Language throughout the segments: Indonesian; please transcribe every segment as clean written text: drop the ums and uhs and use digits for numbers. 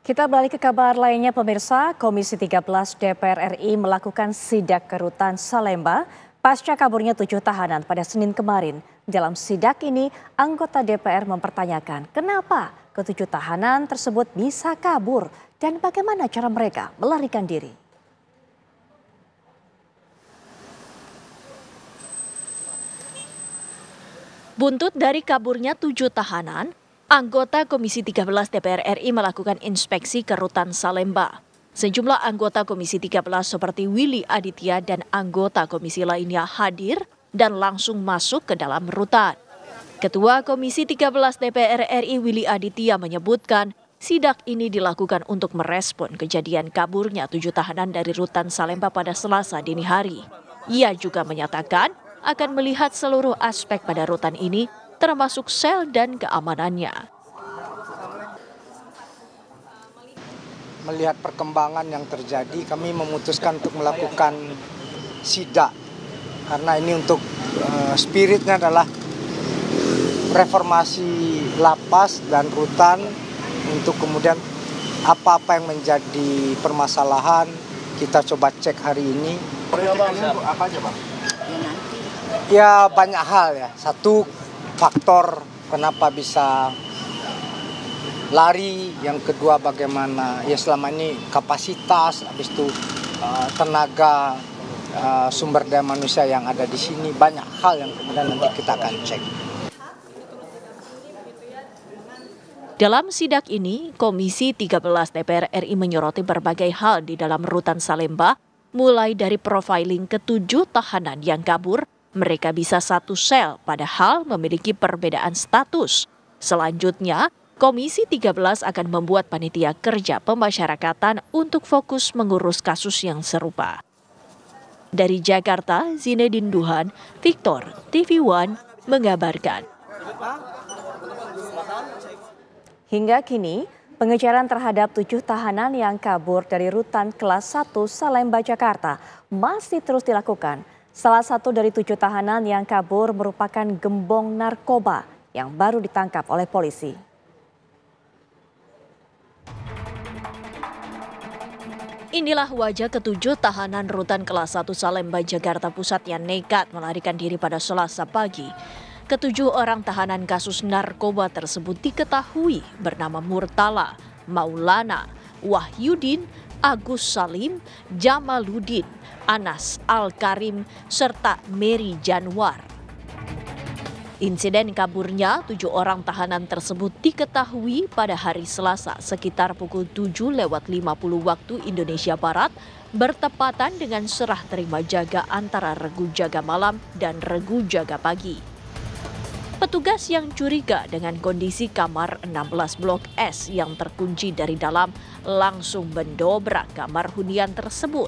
Kita beralih ke kabar lainnya pemirsa, Komisi 13 DPR RI melakukan sidak ke rutan Salemba pasca kaburnya 7 tahanan pada Senin kemarin. Dalam sidak ini, anggota DPR mempertanyakan kenapa ketujuh tahanan tersebut bisa kabur dan bagaimana cara mereka melarikan diri. Buntut dari kaburnya 7 tahanan, anggota Komisi 13 DPR RI melakukan inspeksi ke rutan Salemba. Sejumlah anggota Komisi 13 seperti Willy Aditya dan anggota komisi lainnya hadir dan langsung masuk ke dalam rutan. Ketua Komisi 13 DPR RI Willy Aditya menyebutkan sidak ini dilakukan untuk merespon kejadian kaburnya 7 tahanan dari rutan Salemba pada Selasa dini hari. Ia juga menyatakan akan melihat seluruh aspek pada rutan ini, termasuk sel dan keamanannya. Melihat perkembangan yang terjadi, kami memutuskan untuk melakukan sidak. Karena ini untuk spiritnya adalah reformasi lapas dan rutan untuk kemudian apa-apa yang menjadi permasalahan kita coba cek hari ini. Apa aja, Bang? Ya banyak hal ya. Satu faktor kenapa bisa lari, yang kedua bagaimana ya selama ini kapasitas, habis itu tenaga sumber daya manusia yang ada di sini, banyak hal yang kemudian nanti kita akan cek. Dalam sidak ini, Komisi 13 DPR RI menyoroti berbagai hal di dalam rutan Salemba, mulai dari profiling ke-7 tahanan yang kabur. Mereka bisa satu sel padahal memiliki perbedaan status. Selanjutnya, Komisi 13 akan membuat panitia kerja pemasyarakatan untuk fokus mengurus kasus yang serupa. Dari Jakarta, Zinedine Duhan, Victor, TV One mengabarkan. Hingga kini, pengejaran terhadap 7 tahanan yang kabur dari rutan kelas 1 Salemba, Jakarta masih terus dilakukan. Salah satu dari 7 tahanan yang kabur merupakan gembong narkoba yang baru ditangkap oleh polisi. Inilah wajah ke-7 tahanan rutan kelas 1 Salemba, Jakarta Pusat yang nekat melarikan diri pada Selasa pagi. Ke-7 orang tahanan kasus narkoba tersebut diketahui bernama Murtala, Maulana, Wahyudin, Agus Salim, Jamaluddin, Anas Al-Karim, serta Mary Janwar. Insiden kaburnya 7 orang tahanan tersebut diketahui pada hari Selasa sekitar pukul 7:50 waktu Indonesia Barat, bertepatan dengan serah terima jaga antara regu jaga malam dan regu jaga pagi. Petugas yang curiga dengan kondisi kamar 16 Blok S yang terkunci dari dalam langsung mendobrak kamar hunian tersebut.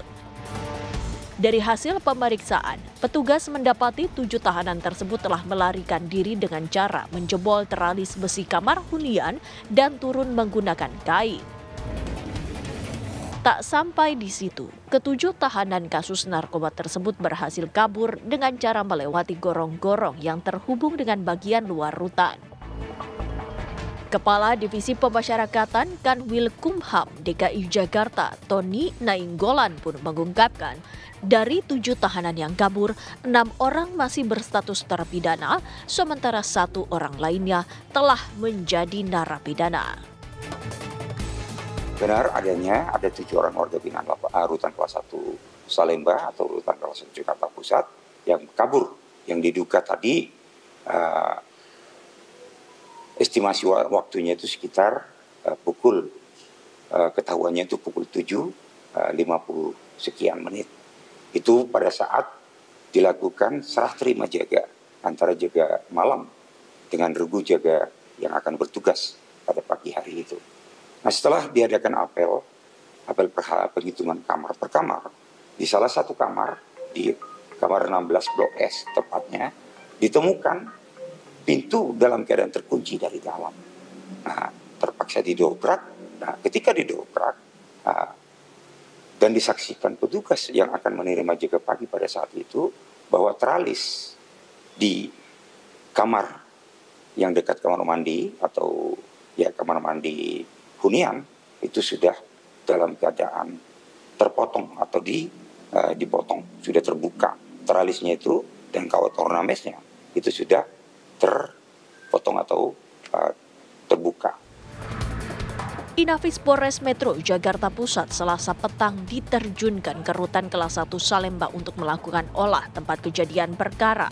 Dari hasil pemeriksaan, petugas mendapati 7 tahanan tersebut telah melarikan diri dengan cara menjebol teralis besi kamar hunian dan turun menggunakan kain. Tak sampai di situ, ke-7 tahanan kasus narkoba tersebut berhasil kabur dengan cara melewati gorong-gorong yang terhubung dengan bagian luar rutan. Kepala Divisi Pemasyarakatan Kanwilkumham DKI Jakarta, Tony Nainggolan pun mengungkapkan, dari 7 tahanan yang kabur, 6 orang masih berstatus terpidana, sementara 1 orang lainnya telah menjadi narapidana. Benar adanya ada 7 orang warga binaan rutan kelas 1 Salemba atau rutan kelas 1 Jakarta Pusat yang kabur, yang diduga tadi estimasi waktunya itu sekitar pukul ketahuannya itu pukul 7:50 sekian menit. Itu pada saat dilakukan serah terima jaga antara jaga malam dengan regu jaga yang akan bertugas pada pagi hari itu. Nah, setelah diadakan apel penghitungan kamar per kamar, di salah satu kamar, di kamar 16 Blok S tepatnya, ditemukan pintu dalam keadaan terkunci dari dalam. Nah, terpaksa didobrak. Nah, ketika didobrak, dan disaksikan petugas yang akan menerima jaga pagi pada saat itu, bahwa teralis di kamar yang dekat kamar mandi atau ya kamar mandi hunian itu sudah dalam keadaan terpotong atau dipotong, sudah terbuka. Tralisnya itu dan kawat ornamesnya itu sudah terpotong atau terbuka. Inafis Polres Metro Jakarta Pusat Selasa petang diterjunkan ke Rutan Kelas 1 Salemba untuk melakukan olah tempat kejadian perkara.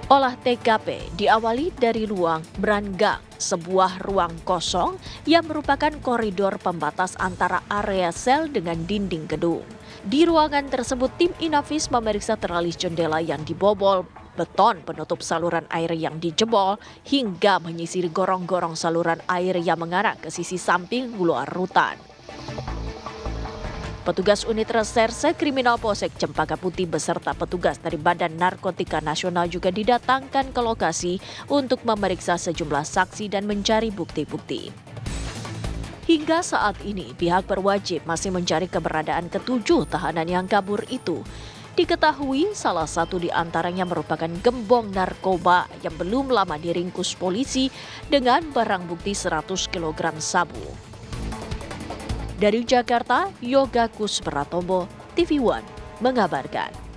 Olah TKP diawali dari ruang beranggang, sebuah ruang kosong yang merupakan koridor pembatas antara area sel dengan dinding gedung. Di ruangan tersebut, tim Inafis memeriksa teralis jendela yang dibobol, beton penutup saluran air yang dijebol, hingga menyisir gorong-gorong saluran air yang mengarah ke sisi samping luar rutan. Petugas unit reserse kriminal Polsek Cempaka Putih beserta petugas dari Badan Narkotika Nasional juga didatangkan ke lokasi untuk memeriksa sejumlah saksi dan mencari bukti-bukti. Hingga saat ini, pihak berwajib masih mencari keberadaan ketujuh tahanan yang kabur itu. Diketahui salah satu di antaranya merupakan gembong narkoba yang belum lama diringkus polisi dengan barang bukti 100 kg sabu. Dari Jakarta, Yoga Kuspratomo, TV One mengabarkan.